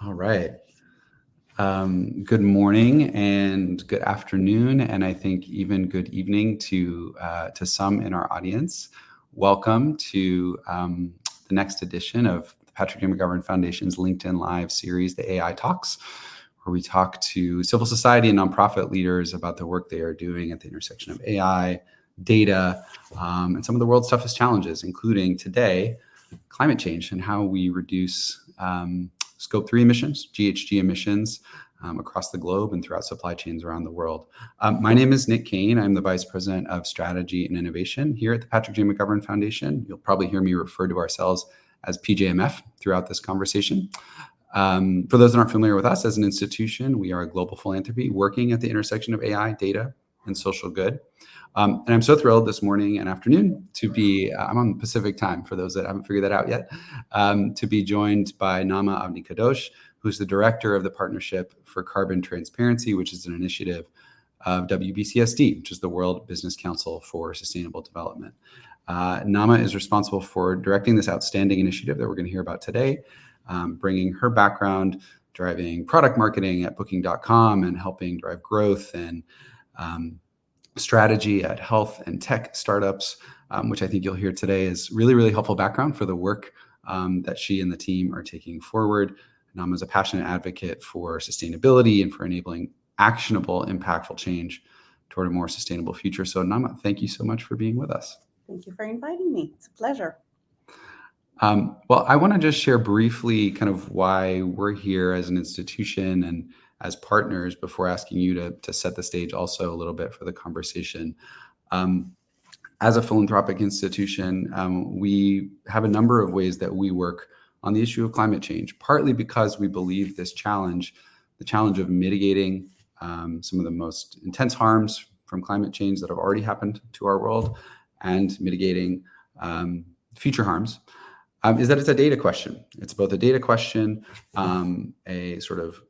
All right. Good morning and good afternoon, and I think even good evening to some in our audience. Welcome to the next edition of the Patrick J. McGovern Foundation's LinkedIn Live series, the AI Talks, where we talk to civil society and nonprofit leaders about the work they are doing at the intersection of AI, data, and some of the world's toughest challenges, including today, climate change and how we reduce Scope 3 emissions, GHG emissions, across the globe and throughout supply chains around the world. My name is Nick Cain. I'm the Vice President of Strategy and Innovation here at the Patrick J. McGovern Foundation. You'll probably hear me refer to ourselves as PJMF throughout this conversation. For those that aren't familiar with us as an institution, we are a global philanthropy working at the intersection of AI, data, and social good. And I'm so thrilled this morning and afternoon to be, I'm on Pacific time for those that haven't figured that out yet, to be joined by Naama Avni Kadosh, who's the Director of the Partnership for Carbon Transparency, which is an initiative of WBCSD, which is the World Business Council for Sustainable Development. Naama is responsible for directing this outstanding initiative that we're going to hear about today, bringing her background, driving product marketing at Booking.com and helping drive growth and strategy at health and tech startups, which I think you'll hear today is really, really helpful background for the work that she and the team are taking forward. Naama is a passionate advocate for sustainability and for enabling actionable, impactful change toward a more sustainable future. So Naama, thank you so much for being with us. Thank you for inviting me. It's a pleasure. Well, I want to just share briefly kind of why we're here as an institution and as partners before asking you to set the stage also a little bit for the conversation. As a philanthropic institution, we have a number of ways that we work on the issue of climate change, partly because we believe this challenge, the challenge of mitigating some of the most intense harms from climate change that have already happened to our world and mitigating future harms, is that it's a data question. It's both a data question, a sort of,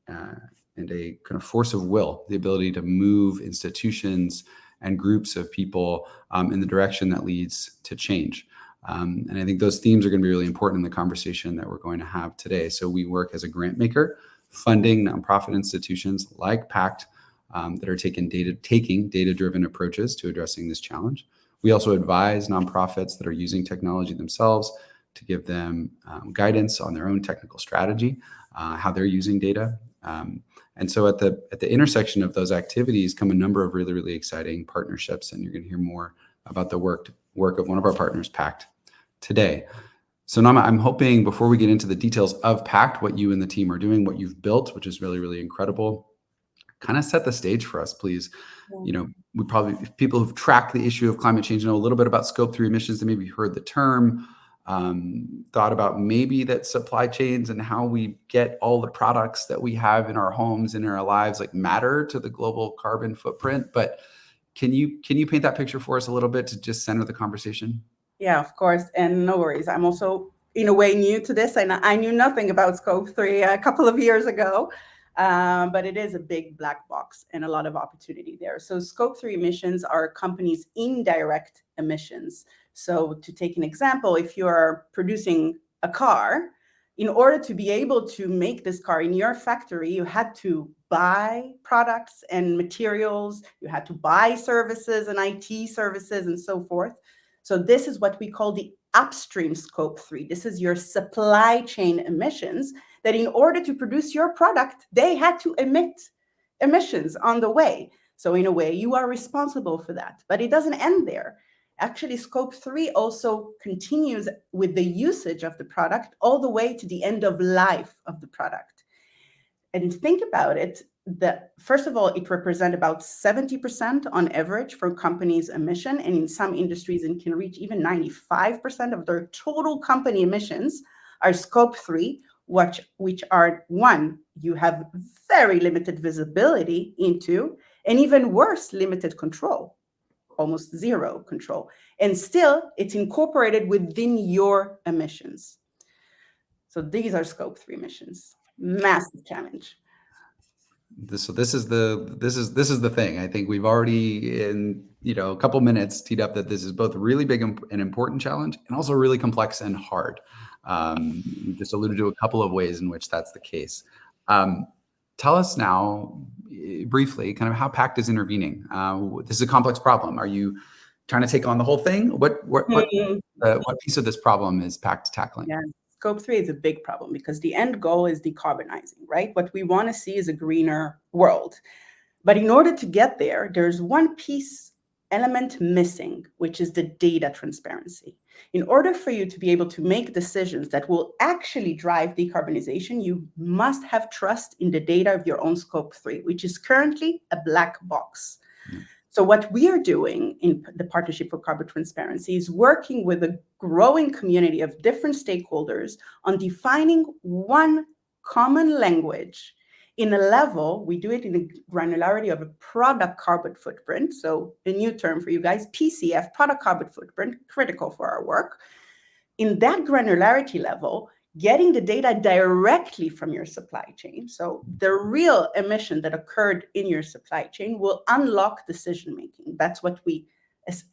and a kind of force of will, the ability to move institutions and groups of people in the direction that leads to change. And I think those themes are going to be really important in the conversation that we're going to have today. So we work as a grant maker, funding nonprofit institutions like PACT that are taking data-driven approaches to addressing this challenge. We also advise nonprofits that are using technology themselves to give them guidance on their own technical strategy, how they're using data. And so at the intersection of those activities come a number of really, really exciting partnerships, and you're going to hear more about the work of one of our partners, PACT, today. So Naama, I'm hoping before we get into the details of PACT, what you and the team are doing, what you've built, which is really, really incredible, kind of set the stage for us, please. We probably, if people who've tracked the issue of climate change know a little bit about Scope 3 emissions, they maybe heard the term, thought about maybe that supply chains and how we get all the products that we have in our homes and in our lives like matter to the global carbon footprint. But can you paint that picture for us a little bit to just center the conversation? Yeah, of course. And no worries. I'm also in a way new to this, and I knew nothing about Scope 3 a couple of years ago. But it is a big black box and a lot of opportunity there. So Scope 3 emissions are companies' indirect emissions. So to take an example, if you are producing a car, in order to be able to make this car in your factory, you had to buy products and materials, you had to buy services and IT services and so forth. So this is what we call the upstream Scope 3. This is your supply chain emissions that in order to produce your product, they had to emit emissions on the way. So in a way, you are responsible for that. But it doesn't end there. Actually, Scope 3 also continues with the usage of the product all the way to the end of life of the product. And think about it, first of all, it represents about 70% on average for companies' emission. And in some industries, it can reach even 95% of their total company emissions are Scope 3, which are, one, you have very limited visibility into, and even worse, limited control. Almost zero control. And still, it's incorporated within your emissions. So these are Scope 3 emissions. Massive challenge. So this is the thing. I think we've already in a couple minutes teed up that this is both a really big and important challenge, and also really complex and hard. You just alluded to a couple of ways in which that's the case. Tell us now, briefly, kind of how PACT is intervening. This is a complex problem. Are you trying to take on the whole thing? What piece of this problem is PACT tackling? Yeah. Scope 3 is a big problem because the end goal is decarbonizing, right? What we want to see is a greener world. But in order to get there, there's one element missing, which is the data transparency. In order for you to be able to make decisions that will actually drive decarbonization, you must have trust in the data of your own Scope 3, which is currently a black box. So what we are doing in the Partnership for Carbon Transparency is working with a growing community of different stakeholders on defining one common language in a level. We do it in the granularity of a product carbon footprint. So a new term for you guys, PCF, product carbon footprint, critical for our work. In that granularity level, getting the data directly from your supply chain, so the real emission that occurred in your supply chain, will unlock decision-making. That's what we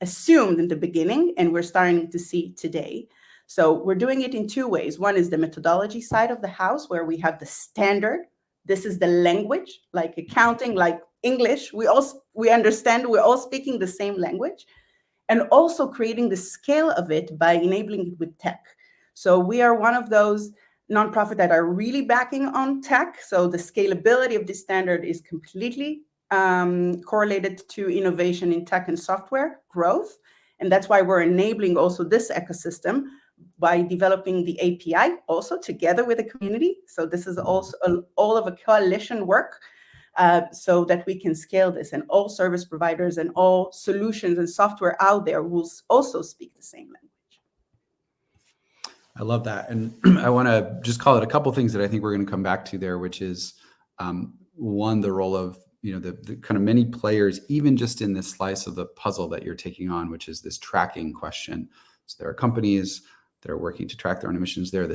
assumed in the beginning, and we're starting to see today. So we're doing it in two ways. One is the methodology side of the house, where we have the standard. This is the language, like accounting, like English. We understand, we're all speaking the same language, and also creating the scale of it by enabling it with tech. So we are one of those nonprofits that are really backing on tech. So the scalability of this standard is completely correlated to innovation in tech and software growth. And that's why we're enabling also this ecosystem by developing the API also together with the community. So this is also all of a coalition work, so that we can scale this, and all service providers and all solutions and software out there will also speak the same language. I love that. And I want to just call it a couple things that I think we're going to come back to there, which is one, the role of, the kind of many players, even just in this slice of the puzzle that you're taking on, which is this tracking question. So there are companies that are working to track their own emissions. There are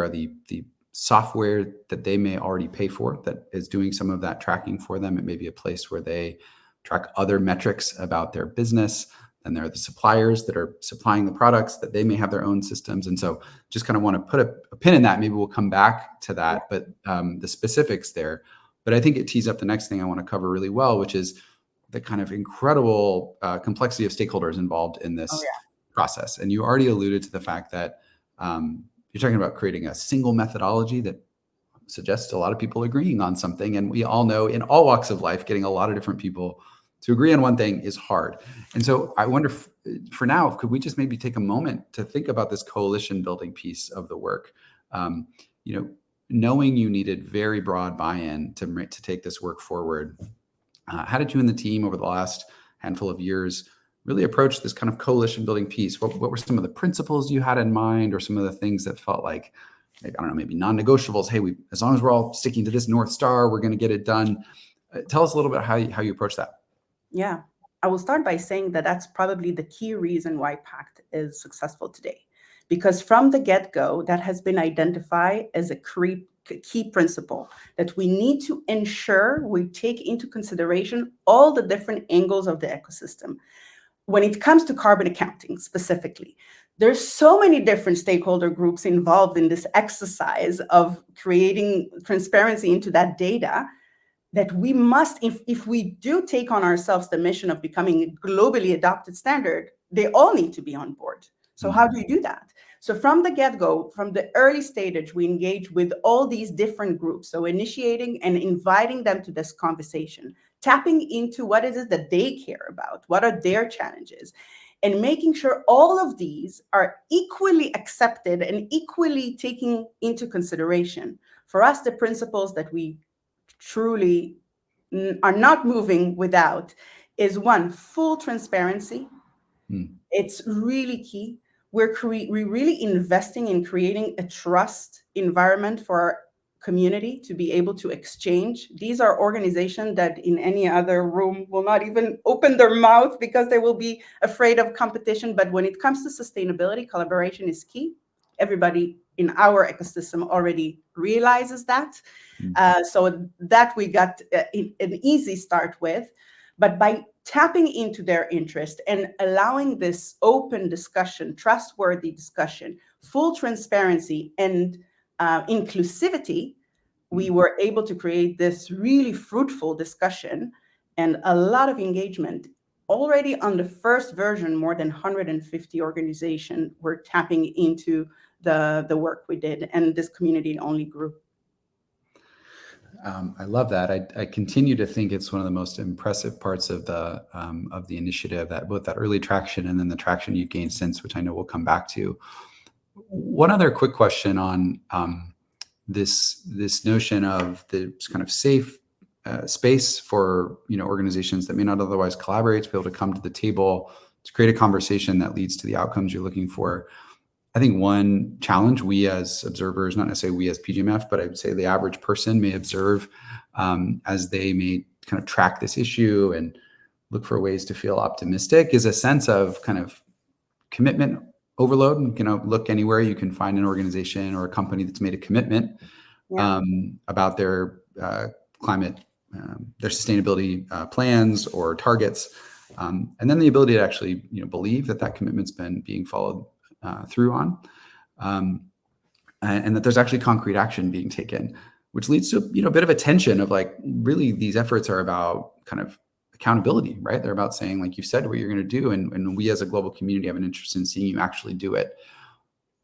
the software that they may already pay for that is doing some of that tracking for them. It may be a place where they track other metrics about their business. And there are the suppliers that are supplying the products that they may have their own systems. And so just kind of want to put a pin in that. Maybe we'll come back to that, but the specifics there. But I think it tees up the next thing I want to cover really well, which is the kind of incredible complexity of stakeholders involved in this process. And you already alluded to the fact that you're talking about creating a single methodology that suggests a lot of people agreeing on something. And we all know in all walks of life, getting a lot of different people to agree on one thing is hard. And so I wonder, for now, could we just maybe take a moment to think about this coalition building piece of the work? Knowing you needed very broad buy-in to take this work forward, how did you and the team over the last handful of years really approach this kind of coalition building piece? What were some of the principles you had in mind, or some of the things that felt like, I don't know, maybe non-negotiables? Hey, as long as we're all sticking to this North Star, we're going to get it done. Tell us a little bit how you approach that. Yeah, I will start by saying that that's probably the key reason why PACT is successful today. Because from the get-go, that has been identified as a key principle, that we need to ensure we take into consideration all the different angles of the ecosystem. When it comes to carbon accounting specifically, there's so many different stakeholder groups involved in this exercise of creating transparency into that data, that we must, if we do take on ourselves the mission of becoming a globally adopted standard, they all need to be on board. So how do you do that? So from the get-go, from the early stage, we engage with all these different groups. So initiating and inviting them to this conversation, tapping into what is it that they care about, what are their challenges, and making sure all of these are equally accepted and equally taken into consideration. For us, the principles that we truly are not moving without is one, full transparency. It's really key. We're really investing in creating a trust environment for our community to be able to exchange. These are organizations that in any other room will not even open their mouth because they will be afraid of competition. But when it comes to sustainability, collaboration is key. Everybody in our ecosystem already realizes that. So that we got an easy start with. But by tapping into their interest and allowing this open discussion, trustworthy discussion, full transparency, and inclusivity, we were able to create this really fruitful discussion and a lot of engagement. Already on the first version, more than 150 organizations were tapping into the work we did, and this community only grew. I love that. I continue to think it's one of the most impressive parts of the initiative, that both that early traction and then the traction you've gained since, which I know we'll come back to. One other quick question on this notion of the kind of safe space for organizations that may not otherwise collaborate to be able to come to the table to create a conversation that leads to the outcomes you're looking for. I think one challenge we as observers, not necessarily we as PGMF, but I would say the average person may observe as they may kind of track this issue and look for ways to feel optimistic, is a sense of kind of commitment overload. Look anywhere you can find an organization or a company that's made a commitment about their climate, their sustainability plans or targets, and then the ability to actually believe that commitment's been being followed through on, and that there's actually concrete action being taken, which leads to a bit of a tension of like, really these efforts are about kind of accountability, right? They're about saying, like you said, what you're going to do, and we as a global community have an interest in seeing you actually do it.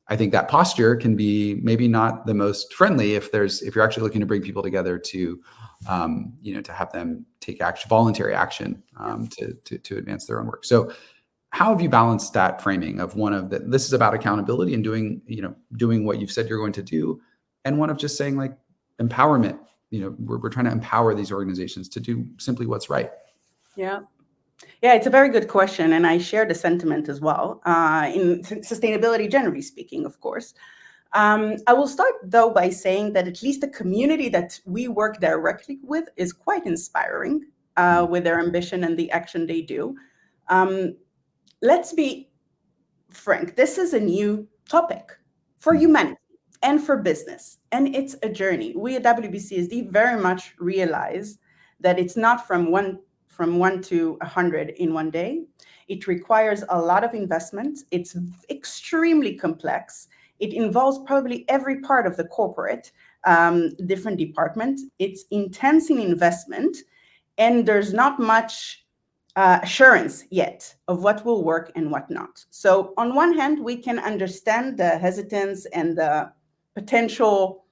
I think that posture can be maybe not the most friendly if you're actually looking to bring people together to to have them take action, voluntary action, to advance their own work. So how have you balanced that framing of one of that this is about accountability and doing what you've said you're going to do, and one of just saying like empowerment? We're trying to empower these organizations to do simply what's right. Yeah. Yeah, it's a very good question. And I share the sentiment as well, in sustainability, generally speaking, of course. I will start, though, by saying that at least the community that we work directly with is quite inspiring with their ambition and the action they do. Let's be frank, this is a new topic for humanity and for business, and it's a journey. We at WBCSD very much realize that it's not from 1 to 100 in one day. It requires a lot of investment. It's extremely complex. It involves probably every part of the corporate, different department. It's intense in investment, and there's not much assurance yet of what will work and what not. So on one hand, we can understand the hesitance and the potential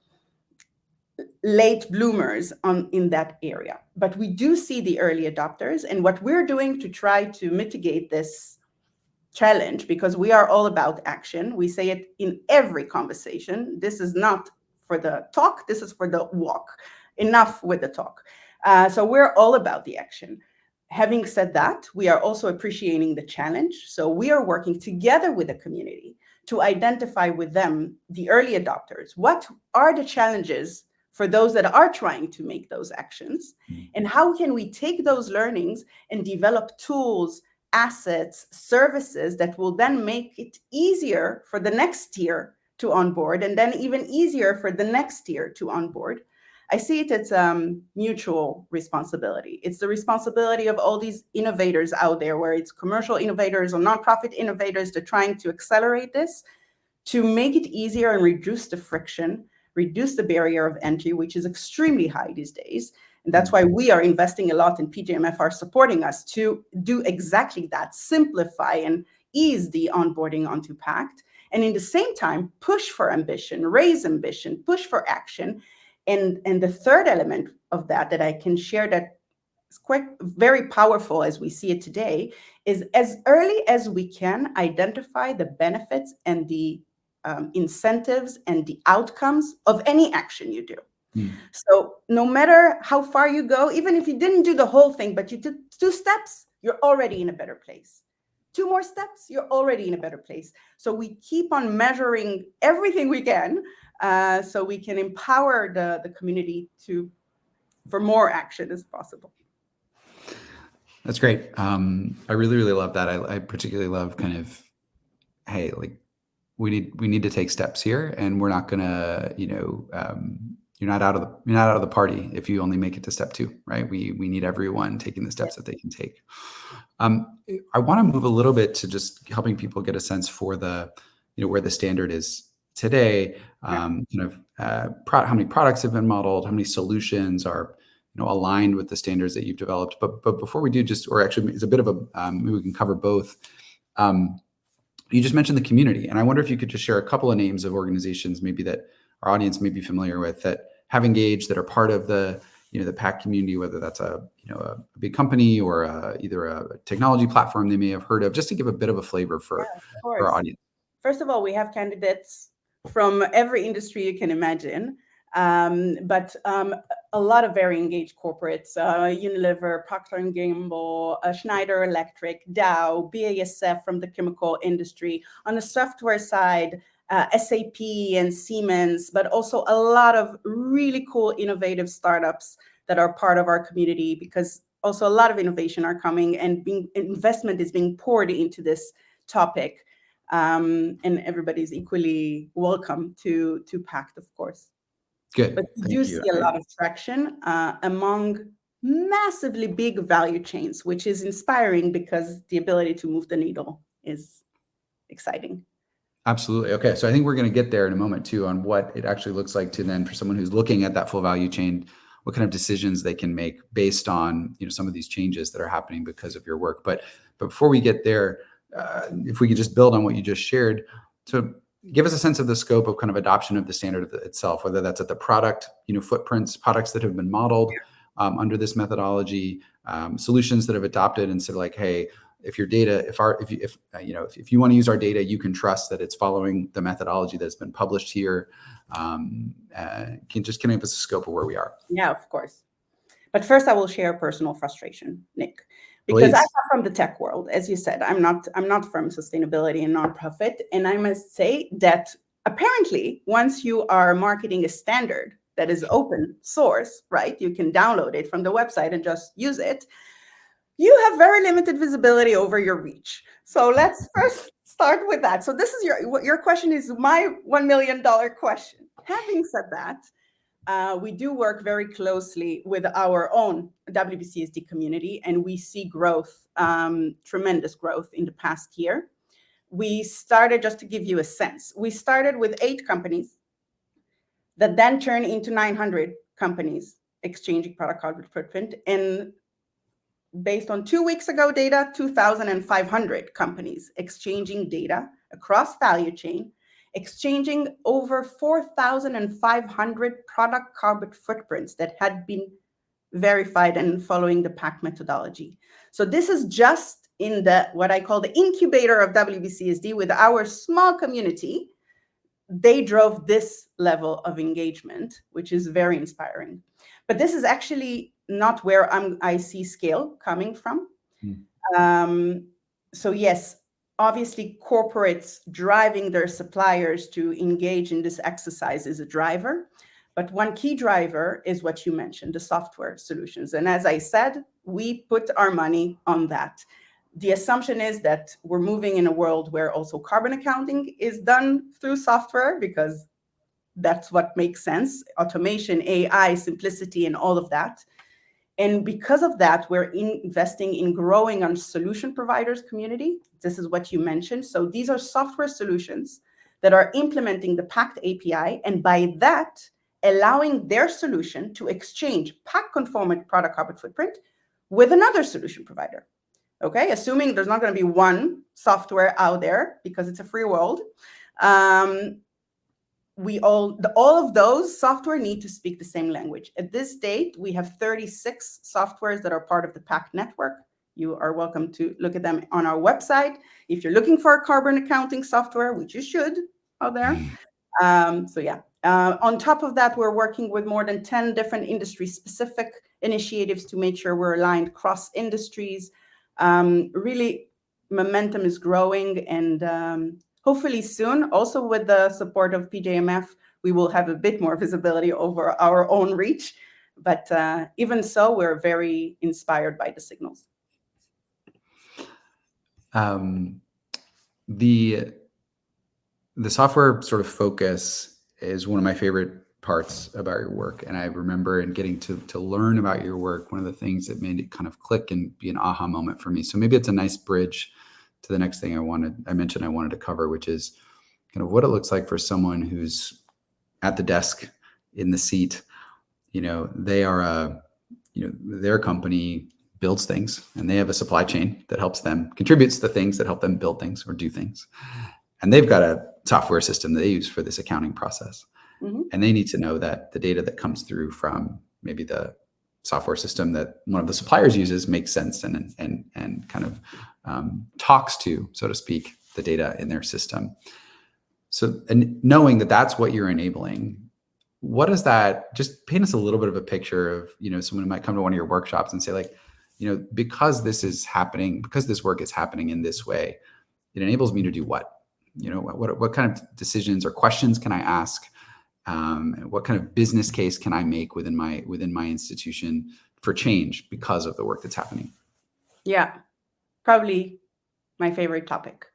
late bloomers in that area. But we do see the early adopters, and what we're doing to try to mitigate this challenge, because we are all about action. We say it in every conversation. This is not for the talk, this is for the walk. Enough with the talk. So we're all about the action. Having said that, we are also appreciating the challenge. So we are working together with the community to identify with them, the early adopters, what are the challenges for those that are trying to make those actions, and how can we take those learnings and develop tools, assets, services that will then make it easier for the next tier to onboard, and then even easier for the next tier to onboard. I see it as mutual responsibility. It's the responsibility of all these innovators out there, where it's commercial innovators or nonprofit innovators that are trying to accelerate this, to make it easier and reduce the friction, reduce the barrier of entry, which is extremely high these days. And that's why we are investing a lot, and PJMF are supporting us to do exactly that, simplify and ease the onboarding onto PACT. And in the same time, push for ambition, raise ambition, push for action. And the third element of that I can share that is quite very powerful as we see it today is, as early as we can, identify the benefits and the incentives and the outcomes of any action you do. So no matter how far you go, even if you didn't do the whole thing, but you took 2 steps, you're already in a better place. 2 more steps, you're already in a better place. So we keep on measuring everything we can, so we can empower the community for more action as possible. That's great. I really, really love that. I particularly love kind of, hey, like we need to take steps here, and we're not gonna, you're not out of the party if you only make it to step 2, right? We need everyone taking the steps that they can take. I want to move a little bit to just helping people get a sense for the, where the standard is today. How many products have been modeled, how many solutions are aligned with the standards that you've developed. But before we do, it's a bit of a maybe we can cover both. You just mentioned the community, and I wonder if you could just share a couple of names of organizations maybe that our audience may be familiar with that have engaged, that are part of the the PACT community, whether that's a big company or either a technology platform they may have heard of, just to give a bit of a flavor for our audience. First of all, we have candidates from every industry you can imagine, but a lot of very engaged corporates: Unilever, Procter & Gamble, Schneider Electric, Dow, BASF from the chemical industry. On the software side, SAP and Siemens, but also a lot of really cool, innovative startups that are part of our community, because also a lot of innovation are coming, and investment is being poured into this topic. And everybody's equally welcome to PACT, of course. Good. But we do see a lot of traction among massively big value chains, which is inspiring because the ability to move the needle is exciting. Absolutely. Okay. So I think we're going to get there in a moment too, on what it actually looks like to then, for someone who's looking at that full value chain, what kind of decisions they can make based on, some of these changes that are happening because of your work. But before we get there, if we could just build on what you just shared, to give us a sense of the scope of kind of adoption of the standard itself, whether that's at the product, footprints, products that have been modeled under this methodology, solutions that have adopted and said like, hey, if your data, if you want to use our data, you can trust that it's following the methodology that's been published here. Can I give us a scope of where we are? Yeah, of course. But first, I will share a personal frustration, Nick, because Please. I'm not from the tech world, as you said. I'm not from sustainability and nonprofit, and I must say that apparently, once you are marketing a standard that is open source, right? You can download it from the website and just use it. You have very limited visibility over your reach. So let's first start with that. So this is your question is my $1 million question. Having said that, we do work very closely with our own WBCSD community, and we see growth, tremendous growth in the past year. We started, just to give you a sense, we started with 8 companies that then turned into 900 companies exchanging product carbon footprint. And based on 2 weeks ago data, 2,500 companies exchanging data across value chain, exchanging over 4,500 product carbon footprints that had been verified and following the PACT methodology. So this is just in the what I call the incubator of WBCSD with our small community. They drove this level of engagement, which is very inspiring. But this is actually not where I see scale coming from. So yes, obviously corporates driving their suppliers to engage in this exercise is a driver. But one key driver is what you mentioned, the software solutions. And as I said, we put our money on that. The assumption is that we're moving in a world where also carbon accounting is done through software, because that's what makes sense. Automation, AI, simplicity, and all of that. And because of that, we're investing in growing our solution providers community. This is what you mentioned. So these are software solutions that are implementing the PACT API, and by that, allowing their solution to exchange PACT-conformant product carbon footprint with another solution provider. Okay, assuming there's not going to be one software out there because it's a free world. All of those software need to speak the same language. At this date, we have 36 softwares that are part of the PACT network. You are welcome to look at them on our website. If you're looking for a carbon accounting software, which you should out there. So yeah, on top of that, we're working with more than 10 different industry-specific initiatives to make sure we're aligned cross industries. Really, momentum is growing, and hopefully soon, also with the support of PJMF, we will have a bit more visibility over our own reach. But even so, we're very inspired by the signals. The software sort of focus is one of my favorite parts about your work. And I remember in getting to learn about your work, one of the things that made it kind of click and be an aha moment for me. So maybe it's a nice bridge to the next thing I mentioned I wanted to cover, which is kind of what it looks like for someone who's at the desk in the seat. They are their company builds things, and they have a supply chain that helps them, contributes to things that help them build things or do things. And they've got a software system that they use for this accounting process. Mm-hmm. And they need to know that the data that comes through from maybe the software system that one of the suppliers uses makes sense and kind of talks to, so to speak, the data in their system. So, and knowing that that's what you're enabling, what does that, just paint us a little bit of a picture of, someone who might come to one of your workshops and say, like, because this is happening, because this work is happening in this way, it enables me to do what? What kind of decisions or questions can I ask? What kind of business case can I make within my institution for change because of the work that's happening? Yeah, probably my favorite topic.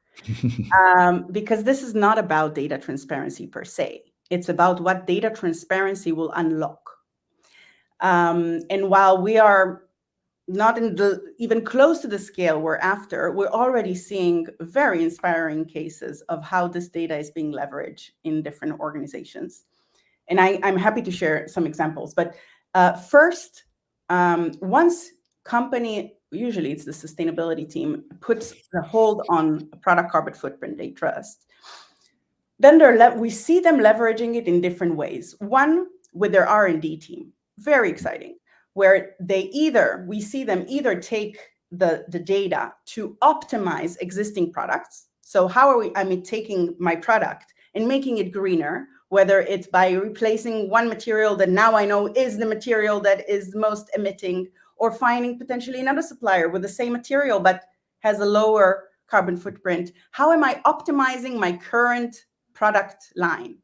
Because this is not about data transparency per se. It's about what data transparency will unlock. And while we are not even close to the scale we're after, we're already seeing very inspiring cases of how this data is being leveraged in different organizations. And I'm happy to share some examples. But first, once company, usually it's the sustainability team, puts the hold on a product carbon footprint they trust, then we see them leveraging it in different ways. One, with their R&D team, very exciting, where we see them either take the data to optimize existing products. So how are we taking my product and making it greener, whether it's by replacing one material that now I know is the material that is most emitting, or finding potentially another supplier with the same material but has a lower carbon footprint. How am I optimizing my current product line?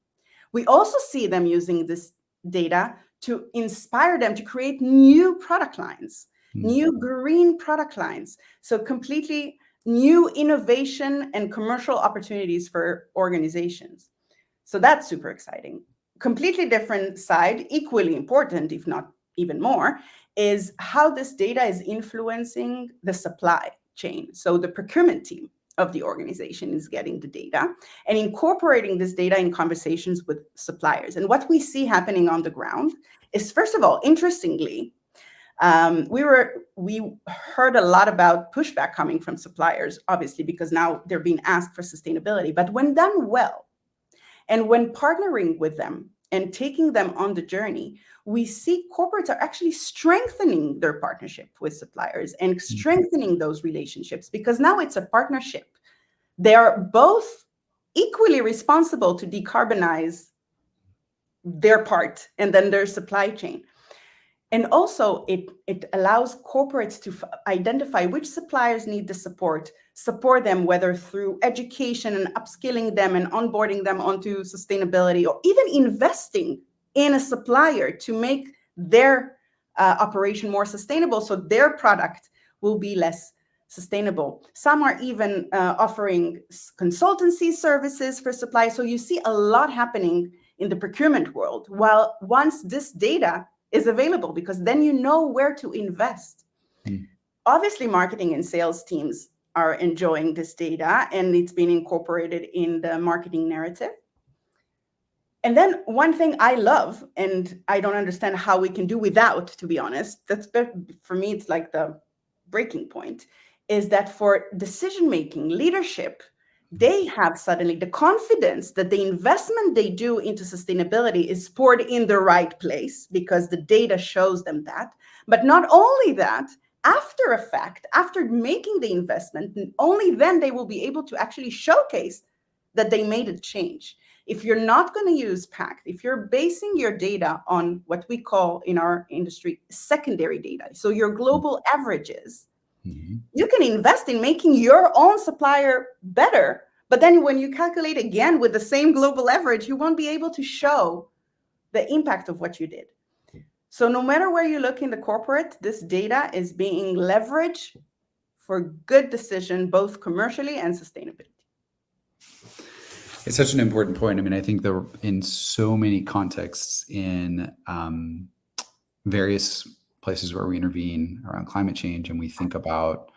We also see them using this data to inspire them to create new product lines, new green product lines. So completely new innovation and commercial opportunities for organizations. So that's super exciting. Completely different side, equally important, if not even more, is how this data is influencing the supply chain. So the procurement team of the organization is getting the data and incorporating this data in conversations with suppliers. And what we see happening on the ground is, first of all, interestingly, we heard a lot about pushback coming from suppliers, obviously, because now they're being asked for sustainability. But when done well, and when partnering with them and taking them on the journey, we see corporates are actually strengthening their partnership with suppliers and strengthening those relationships, because now it's a partnership. They are both equally responsible to decarbonize their part and then their supply chain. And also it allows corporates to identify which suppliers need the support them, whether through education and upskilling them and onboarding them onto sustainability, or even investing in a supplier to make their operation more sustainable, so their product will be less sustainable. Some are even offering consultancy services for supply. So you see a lot happening in the procurement world, while once this data is available, because then you know where to invest. Obviously, marketing and sales teams are enjoying this data, and it's been incorporated in the marketing narrative. And then one thing I love, and I don't understand how we can do without, to be honest, that's for me, it's like the breaking point, is that for decision-making, leadership, they have suddenly the confidence that the investment they do into sustainability is poured in the right place, because the data shows them that. But not only that, after a fact, after making the investment, only then they will be able to actually showcase that they made a change. If you're not going to use PACT, if you're basing your data on what we call in our industry secondary data, so your global averages, you can invest in making your own supplier better, but then when you calculate again with the same global average, you won't be able to show the impact of what you did. So no matter where you look in the corporate, this data is being leveraged for good decision, both commercially and sustainability. It's such an important point. I mean, I think in so many contexts, in various places where we intervene around climate change, and we think about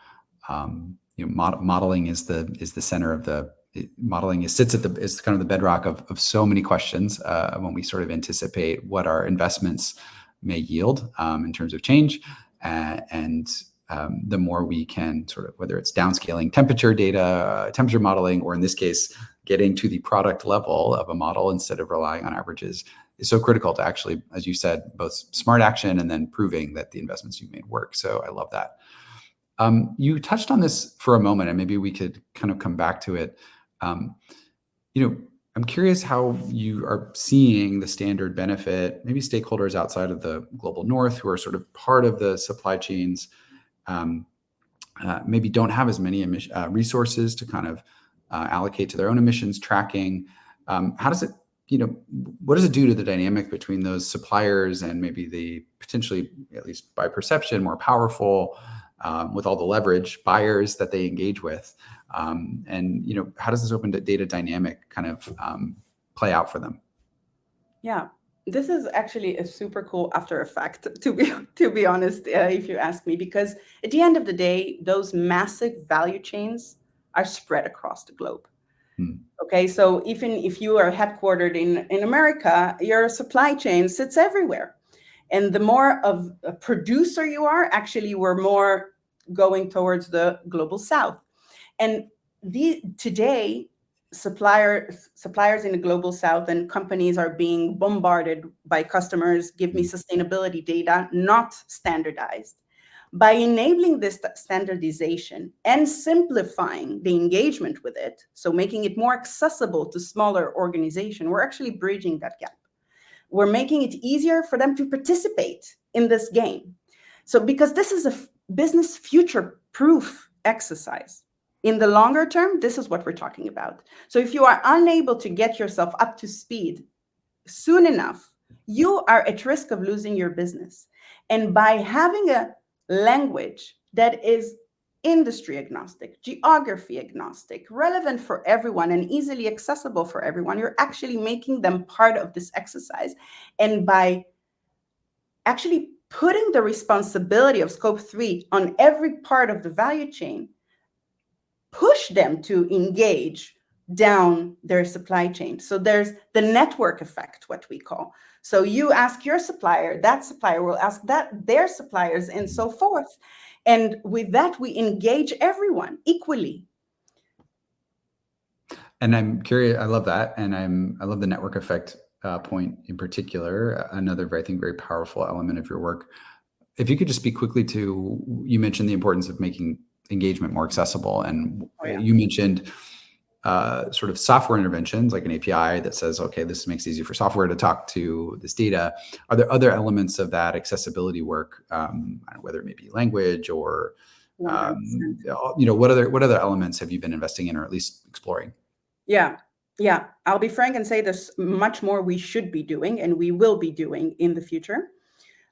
modeling is the center of modeling is kind of the bedrock of so many questions when we sort of anticipate what our investments may yield in terms of change, and the more we can sort of, whether it's downscaling temperature data, temperature modeling, or in this case, getting to the product level of a model instead of relying on averages, is so critical to actually, as you said, both smart action and then proving that the investments you've made work. So I love that. You touched on this for a moment, and maybe we could kind of come back to it. I'm curious how you are seeing the standard benefit, maybe stakeholders outside of the global north who are sort of part of the supply chains, maybe don't have as many resources to kind of allocate to their own emissions tracking. How does it, what does it do to the dynamic between those suppliers and maybe the potentially, at least by perception, more powerful, with all the leverage buyers that they engage with? And how does this open data dynamic kind of play out for them? Yeah, this is actually a super cool after effect, to be honest, if you ask me, because at the end of the day, those massive value chains are spread across the globe. Okay, so even if you are headquartered in America, your supply chain sits everywhere. And the more of a producer you are, actually, we're more going towards the global south. And today, suppliers in the global south and companies are being bombarded by customers, give me sustainability data, not standardized. By enabling this standardization and simplifying the engagement with it, so making it more accessible to smaller organizations, we're actually bridging that gap. We're making it easier for them to participate in this game. So because this is a business future-proof exercise. In the longer term, this is what we're talking about. So if you are unable to get yourself up to speed soon enough, you are at risk of losing your business. And by having a language that is industry agnostic, geography agnostic, relevant for everyone, and easily accessible for everyone, you're actually making them part of this exercise. And by actually putting the responsibility of scope 3 on every part of the value chain, push them to engage down their supply chain. So there's the network effect, what we call. So you ask your supplier, that supplier will ask their suppliers, and so forth. And with that, we engage everyone equally. And I'm curious, I love that. And I love the network effect point in particular, another, I think, very powerful element of your work. If you could just speak quickly to, you mentioned the importance of making engagement more accessible. And you mentioned sort of software interventions, like an API that says, okay, this makes it easy for software to talk to this data. Are there other elements of that accessibility work, whether it may be language or, what other elements have you been investing in, or at least exploring? Yeah. I'll be frank and say there's much more we should be doing and we will be doing in the future.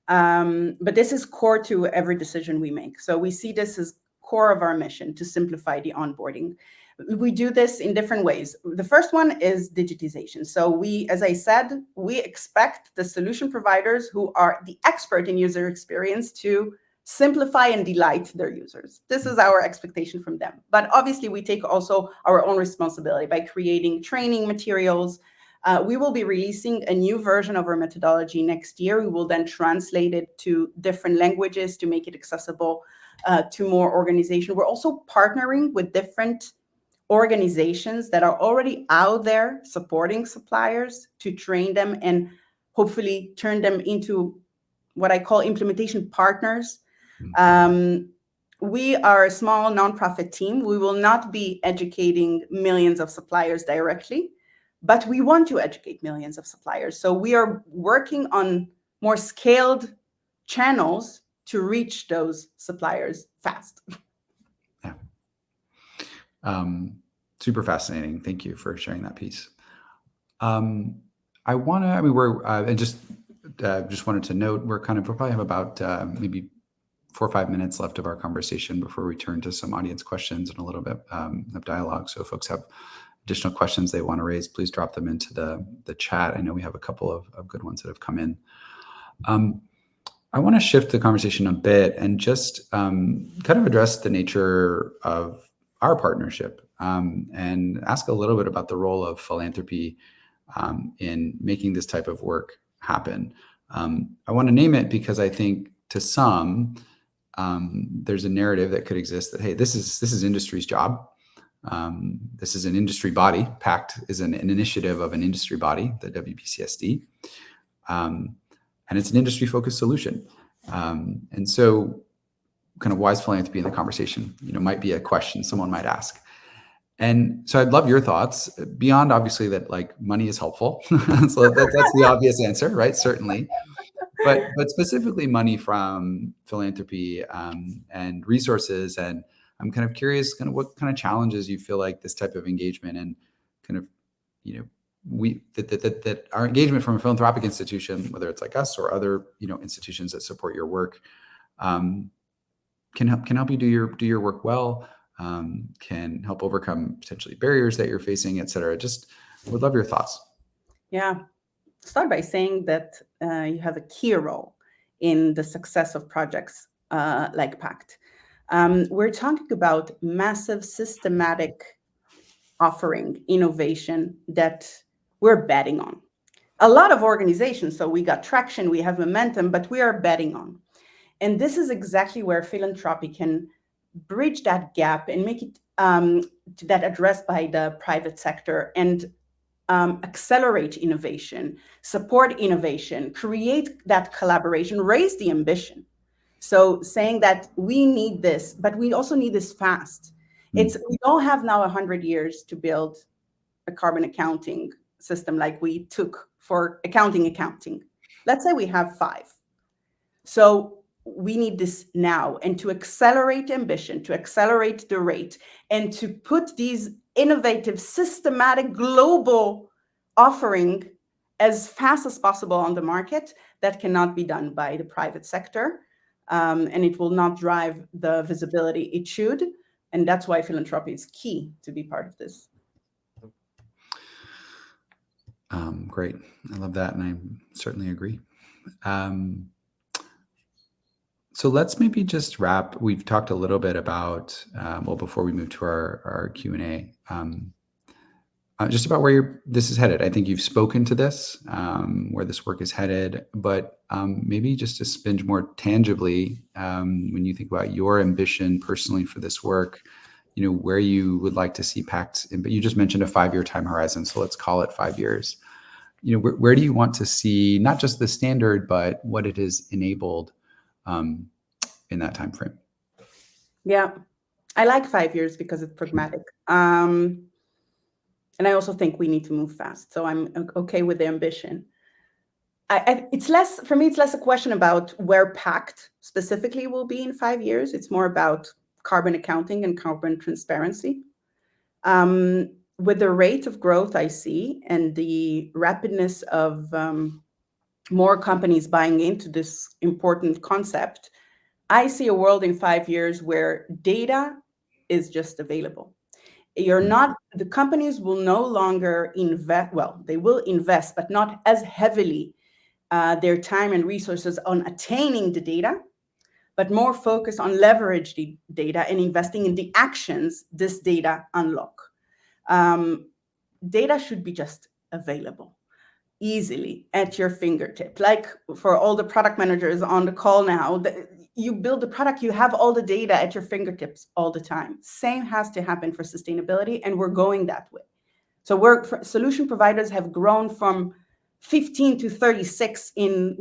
But this is core to every decision we make. So we see this as core of our mission to simplify the onboarding. We do this in different ways. The first one is digitization. So we, as I said, we expect the solution providers who are the expert in user experience to simplify and delight their users. This is our expectation from them. But obviously, we take also our own responsibility by creating training materials. We will be releasing a new version of our methodology next year. We will then translate it to different languages to make it accessible to more organizations. We're also partnering with different organizations that are already out there supporting suppliers to train them and hopefully turn them into what I call implementation partners. We are a small nonprofit team. We will not be educating millions of suppliers directly, but we want to educate millions of suppliers. So we are working on more scaled channels to reach those suppliers fast. Yeah. Super fascinating. Thank you for sharing that piece. Just wanted to note, we'll probably have about maybe 4 or 5 minutes left of our conversation before we turn to some audience questions and a little bit of dialogue. So if folks have additional questions they want to raise, please drop them into the chat. I know we have a couple of good ones that have come in. I want to shift the conversation a bit and just kind of address the nature of our partnership and ask a little bit about the role of philanthropy in making this type of work happen. I want to name it because I think to some, there's a narrative that could exist that, hey, this is industry's job. This is an industry body. PACT is an initiative of an industry body, the WBCSD. And it's an industry-focused solution. And so kind of why is philanthropy in the conversation, might be a question someone might ask. And so I'd love your thoughts beyond obviously that, like, money is helpful. So that's the obvious answer, right? Certainly. But specifically money from philanthropy and resources. And I'm kind of curious kind of what kind of challenges you feel like this type of engagement and kind of, that our engagement from a philanthropic institution, whether it's like us or other, institutions that support your work, can help you do your work well, can help overcome potentially barriers that you're facing, et cetera. Just would love your thoughts. Yeah. Start by saying that you have a key role in the success of projects like PACT. We're talking about massive systematic offering innovation that we're betting on. A lot of organizations, so we got traction, we have momentum, but we are betting on. And this is exactly where philanthropy can bridge that gap and make it that addressed by the private sector and accelerate innovation, support innovation, create that collaboration, raise the ambition. So saying that we need this, but we also need this fast. We don't have now 100 years to build a carbon accounting system like we took for accounting. Let's say we have 5. So we need this now, and to accelerate ambition, to accelerate the rate, and to put these innovative, systematic, global offering as fast as possible on the market. That cannot be done by the private sector, and it will not drive the visibility it should. And that's why philanthropy is key to be part of this. Great. I love that, and I certainly agree. So let's maybe just wrap. We've talked a little bit about, before we move to our Q&A, just about where this is headed. I think you've spoken to this, where this work is headed, but maybe just to spin more tangibly, when you think about your ambition personally for this work, where you would like to see PACT, but you just mentioned a 5-year time horizon, so let's call it 5 years. Where do you want to see not just the standard, but what it has enabled in that time frame? Yeah, I like 5 years because it's pragmatic. And I also think we need to move fast. So I'm okay with the ambition. It's less, for me, it's less a question about where PACT specifically will be in 5 years. It's more about carbon accounting and carbon transparency. With the rate of growth I see and the rapidness of more companies buying into this important concept, I see a world in 5 years where data is just available. The companies will no longer invest, well, they will invest, but not as heavily their time and resources on attaining the data, but more focused on leverage the data and investing in the actions this data unlock. Data should be just available easily at your fingertip. Like for all the product managers on the call now, you build the product, you have all the data at your fingertips all the time. Same has to happen for sustainability, and we're going that way. So solution providers have grown from 15 to 36 in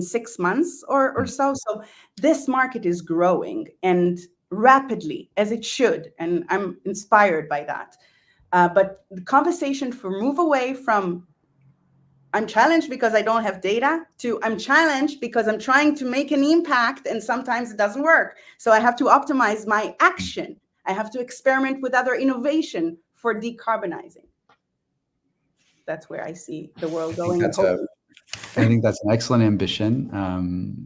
6 months or so. So this market is growing, and rapidly, as it should, and I'm inspired by that. But the conversation for move away from I'm challenged because I don't have data to I'm challenged because I'm trying to make an impact and sometimes it doesn't work. So I have to optimize my action. I have to experiment with other innovation for decarbonizing. That's where I see the world going. I think that's an excellent ambition.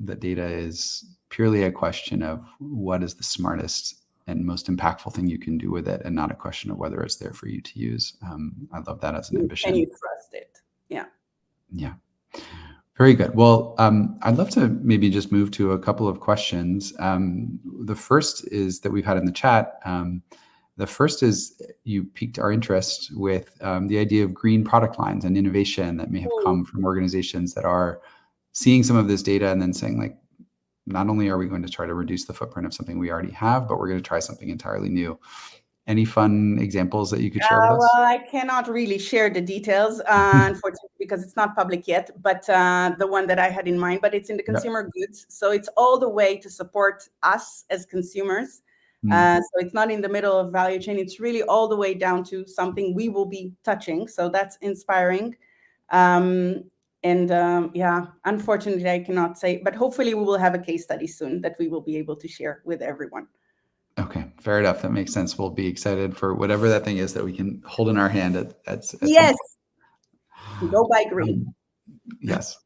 That data is purely a question of what is the smartest and most impactful thing you can do with it, and not a question of whether it's there for you to use. I love that as an ambition. Can you trust it? Yeah. Yeah. Very good. Well, I'd love to maybe just move to a couple of questions. The first is that we've had in the chat. The first is you piqued our interest with the idea of green product lines and innovation that may have come from organizations that are seeing some of this data and then saying, like, not only are we going to try to reduce the footprint of something we already have, but we're going to try something entirely new. Any fun examples that you could share with us? Well, I cannot really share the details, unfortunately, because it's not public yet, but the one that I had in mind, but it's in the consumer goods. So it's all the way to support us as consumers. So it's not in the middle of value chain. It's really all the way down to something we will be touching. So that's inspiring. Yeah, unfortunately, I cannot say, but hopefully we will have a case study soon that we will be able to share with everyone. Okay, fair enough. That makes sense. We'll be excited for whatever that thing is that we can hold in our hand at yes. Go buy green. Yes.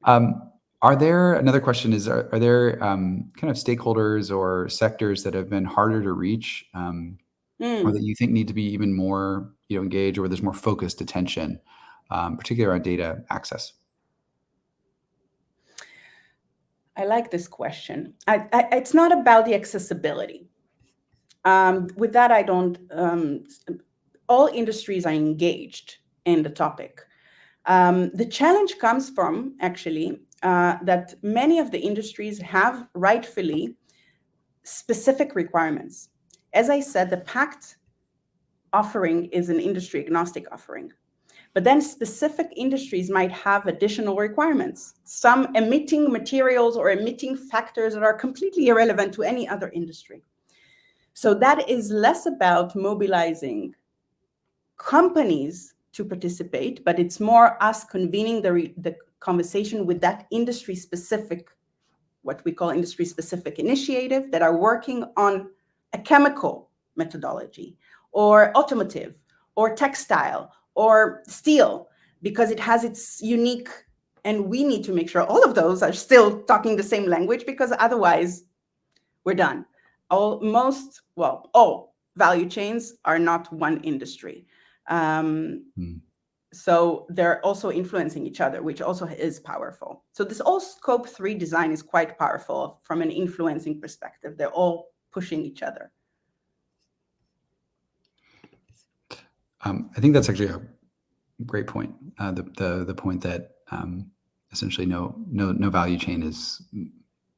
Are there, another question is, are there kind of stakeholders or sectors that have been harder to reach or that you think need to be even more engaged, or where there's more focused attention, particularly around data access? I like this question. It's not about the accessibility. With that, I don't, all industries are engaged in the topic. The challenge comes from, actually, that many of the industries have rightfully specific requirements. As I said, the PACT offering is an industry agnostic offering. But then specific industries might have additional requirements, some emitting materials or emitting factors that are completely irrelevant to any other industry. So that is less about mobilizing companies to participate, but it's more us convening the conversation with that industry specific, what we call industry specific initiative, that are working on a chemical methodology or automotive or textile or steel, because it has its unique, and we need to make sure all of those are still talking the same language, because otherwise we're done. All value chains are not one industry. So they're also influencing each other, which also is powerful. So this all scope 3 design is quite powerful from an influencing perspective. They're all pushing each other. I think that's actually a great point. The point that essentially no value chain is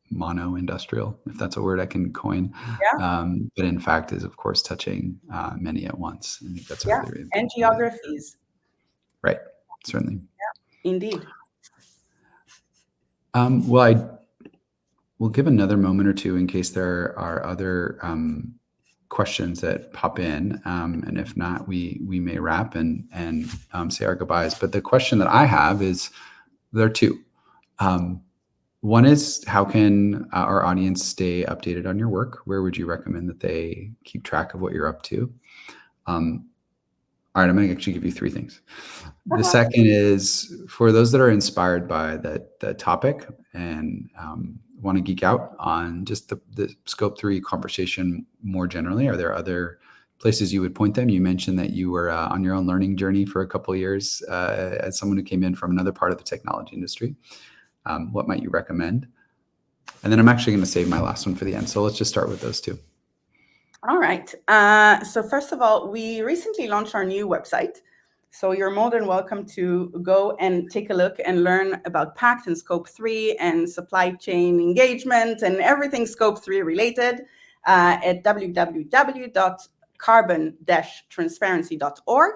mono-industrial, if that's a word I can coin. Yeah. But in fact is, of course, touching many at once. I think that's a really and geographies. Right, certainly. Yeah, indeed. Well, I will give another moment or two in case there are other questions that pop in, and if not, we may wrap and say our goodbyes. But the question that I have is, there are two. One is, how can our audience stay updated on your work? Where would you recommend that they keep track of what you're up to? All right, I'm going to actually give you three things. The second is, for those that are inspired by the topic and want to geek out on just the Scope 3 conversation more generally, are there other places you would point them? You mentioned that you were on your own learning journey for a couple of years as someone who came in from another part of the technology industry. What might you recommend? And then I'm actually going to save my last one for the end. So let's just start with those two. All right. So first of all, we recently launched our new website. So you're more than welcome to go and take a look and learn about PACT and Scope 3 and supply chain engagement and everything Scope 3 related at www.carbon-transparency.org.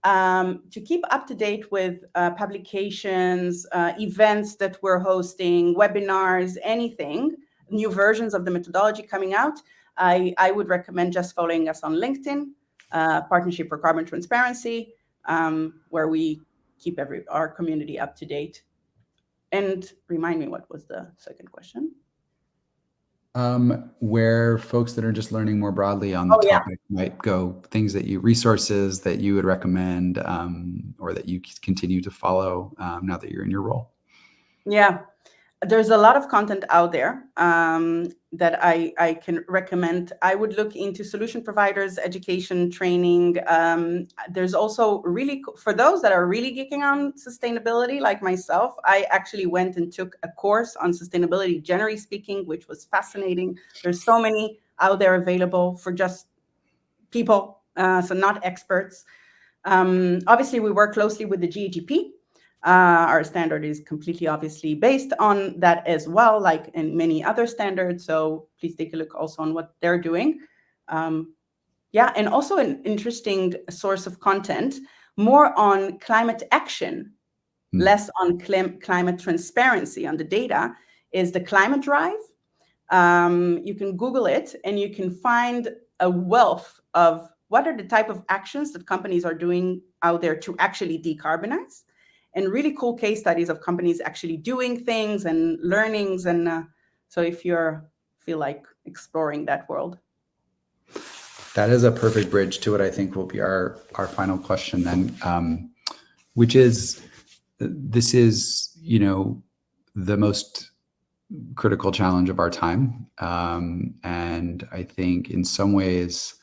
To keep up to date with publications, events that we're hosting, webinars, anything, new versions of the methodology coming out, I would recommend just following us on LinkedIn, Partnership for Carbon Transparency, where we keep our community up to date. And remind me, what was the second question? Where folks that are just learning more broadly on the topic might go, resources that you would recommend, or that you continue to follow now that you're in your role. Yeah, there's a lot of content out there that I can recommend. I would look into solution providers, education, training. There's also really, for those that are really geeking on sustainability, like myself, I actually went and took a course on sustainability, generally speaking, which was fascinating. There's so many out there available for just people, so not experts. Obviously, we work closely with the GEGP. Our standard is completely obviously based on that as well, like in many other standards. So please take a look also on what they're doing. And also an interesting source of content, more on climate action, less on climate transparency on the data, is the Climate Drive. You can Google it and you can find a wealth of what are the type of actions that companies are doing out there to actually decarbonize. And really cool case studies of companies actually doing things and learnings. And so if you feel like exploring that world. That is a perfect bridge to what I think will be our final question then, which is, this is, the most critical challenge of our time. And I think in some ways,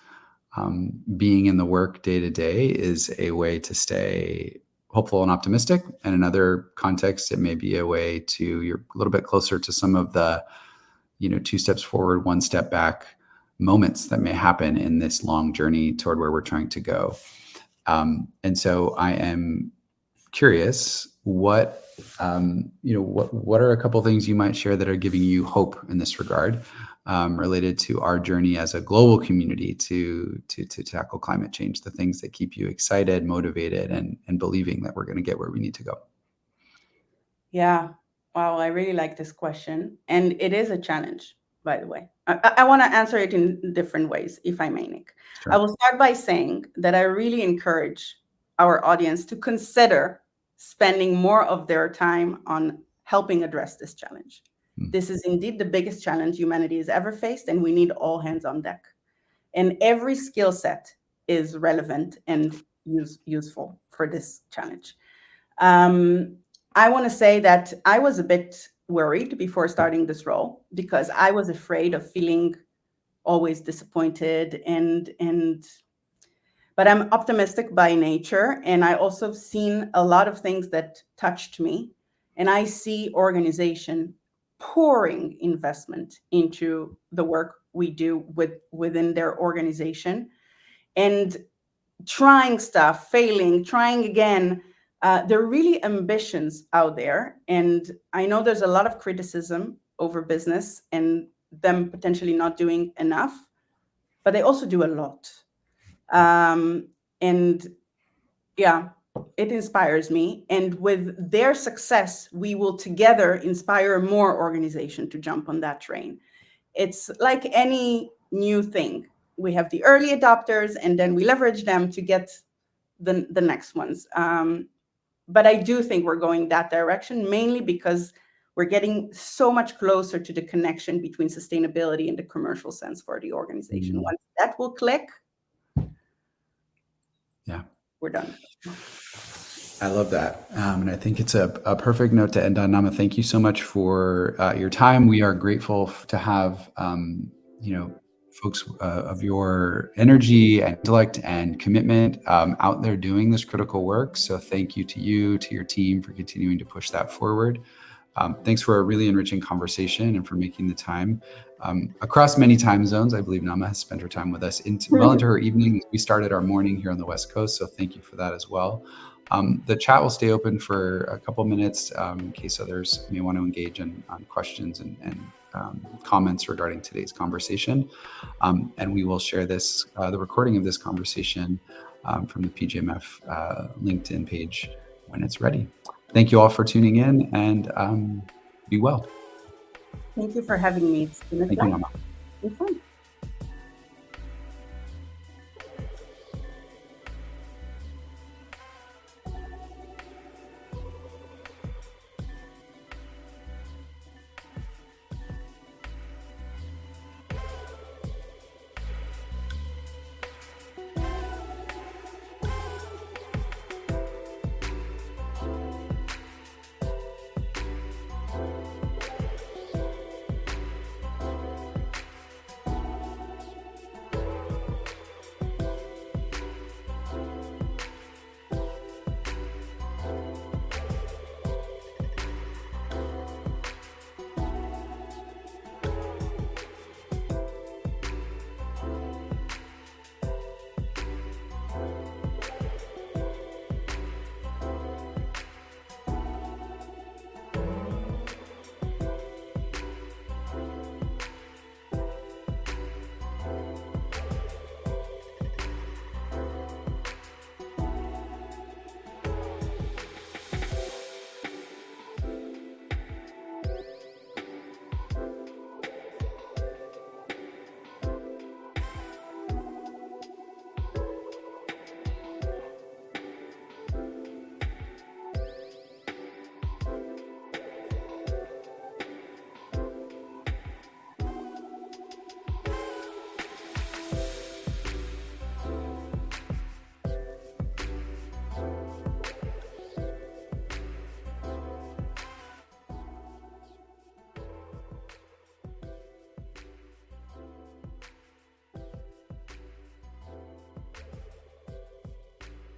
being in the work day to day is a way to stay hopeful and optimistic. And in other contexts, it may be a way to, you're a little bit closer to some of the, 2 steps forward, 1 step back moments that may happen in this long journey toward where we're trying to go. And so I am curious, what What are a couple of things you might share that are giving you hope in this regard, related to our journey as a global community to tackle climate change? The things that keep you excited, motivated, and believing that we're going to get where we need to go. Yeah. Wow, I really like this question. And it is a challenge, by the way. I want to answer it in different ways, if I may, Nick. Sure. I will start by saying that I really encourage our audience to consider spending more of their time on helping address this challenge. This is indeed the biggest challenge humanity has ever faced, and we need all hands on deck. And every skill set is relevant and useful for this challenge. I want to say that I was a bit worried before starting this role because I was afraid of feeling always disappointed but I'm optimistic by nature, and I also have seen a lot of things that touched me, and I see organization pouring investment into the work we do within their organization and trying stuff, failing, trying again. There are really ambitions out there. And I know there's a lot of criticism over business and them potentially not doing enough, but they also do a lot. And yeah, it inspires me. And with their success, we will together inspire more organization to jump on that train. It's like any new thing. We have the early adopters, and then we leverage them to get the next ones. But I do think we're going that direction, mainly because we're getting so much closer to the connection between sustainability and the commercial sense for the organization. Once that will click, yeah, we're done. I love that. And I think it's a perfect note to end on. Naama, thank you so much for your time. We are grateful to have, folks of your energy and intellect and commitment out there doing this critical work. So thank you, to your team, for continuing to push that forward. Thanks for a really enriching conversation and for making the time. Across many time zones, I believe Naama has spent her time with us well into her evening. We started our morning here on the West Coast, so thank you for that as well. The chat will stay open for a couple minutes in case others may want to engage on questions and comments regarding today's conversation. And we will share the recording of this conversation from the PGMF LinkedIn page when it's ready. Thank you all for tuning in, and be well. Thank you for having me. It's been a Thank you, Naama. It's fun.